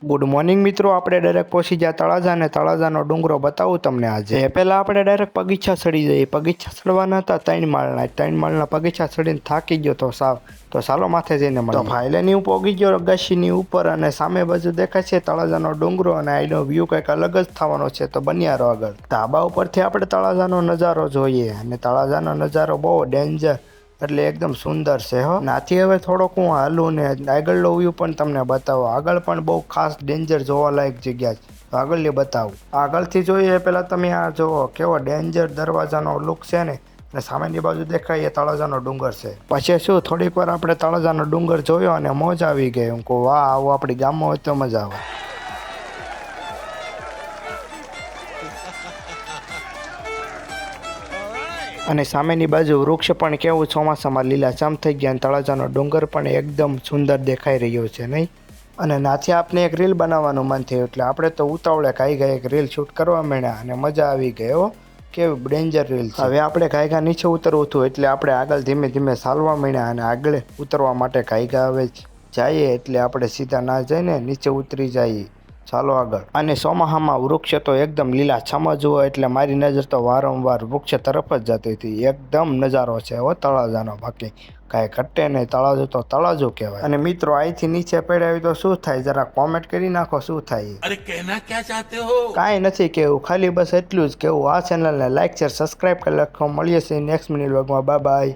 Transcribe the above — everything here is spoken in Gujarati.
ગુડ મોર્નિંગ મિત્રો, આપણે ડાયરેક્ટ પહોંચી ગયા તળાજા અને તળાજાનો ડુંગરો બતાવું તમને આજે. પહેલાં આપણે ડાયરેક્ટ પગીચા ચડી જઈએ. પગીચા ચડવાના હતા 3 માળના પગીચા ચડીને થાકી ગયો તો ચાલો માથે જઈને મળીએ. તો ફાઇલેની ઉપર પહોંચી ગયો અગાશીની ઉપર અને સામે બાજુ દેખાય છે તળાજાનો ડુંગરો અને આઈનો વ્યૂ કંઈક અલગ જ થવાનો છે. તો બન્યા રહો આગળ. ધાબા ઉપરથી આપણે તળાજાનો નજારો જોઈએ અને તળાજાનો નજારો બહુ ડેન્જર એટલે એકદમ સુંદર છે હો. નાથી હવે થોડોક હું હાલું ને આગળનો વ્યૂ પણ તમને બતાવો. આગળ પણ બહુ ખાસ ડેન્જર જોવાલાયક જગ્યા છે. તો આગળની બતાવું. આગળથી જોઈએ પહેલાં તમે આ જુઓ કેવો ડેન્જર દરવાજાનો લુક છે ને અને સામેની બાજુ દેખાય એ તળાજાનો ડુંગર છે. પછી શું થોડીક વાર આપણે તળાજાનો ડુંગર જોયો અને મોજ આવી ગઈ. હું કહું વાહ, આવું આપણી ગામમાં હોય તો મજા આવે. અને સામેની બાજુ વૃક્ષ પણ કેવું ચોમાસામાં લીલાછમ થઈ ગયા અને તળાજાનો ડુંગર પણ એકદમ સુંદર દેખાઈ રહ્યો છે નહીં. અને નાથી આપણે એક રીલ બનાવવાનું મન થયું એટલે આપણે તો ઉતાવળે કાંઈ એક રીલ શૂટ કરવા માંડ્યા અને મજા આવી ગઈ હો. કેવી ડેન્જર રીલ છે. હવે આપણે કાંઈ નીચે ઉતરવું હતું એટલે આપણે આગળ ધીમે ધીમે ચાલવા માંડ્યા અને આગળ ઉતરવા માટે કાંઈ હવે જઈએ એટલે આપણે સીધા ના જઈને નીચે ઉતરી જઈએ. ચાલો આગળ. અને ચોમાસામાં વૃક્ષ તો એકદમ લીલાછમ જ હોય એટલે મારી નજર તો વારંવાર વૃક્ષ તરફ જ જતી હતી. એકદમ નજારો છે હો તળાજાનો, બાકી કાંઈ ઘટે નહીં. તળાજુ તો તળાજુ કહેવાય. અને મિત્રો અહીંથી નીચે પડ્યા તો શું થાય જરા કોમેન્ટ કરી નાખો શું થાય. અરે કહેના ક્યાં ચાહતે હો? કાંઈ નથી કેવું, ખાલી બસ એટલું જ કેવું. આ ચેનલને લાઈક શેર સબસ્ક્રાઈબ કરી લખો. મળીએ છીએ નેક્સ્ટ મિનિટ વ્લોગમાં. Bye bye.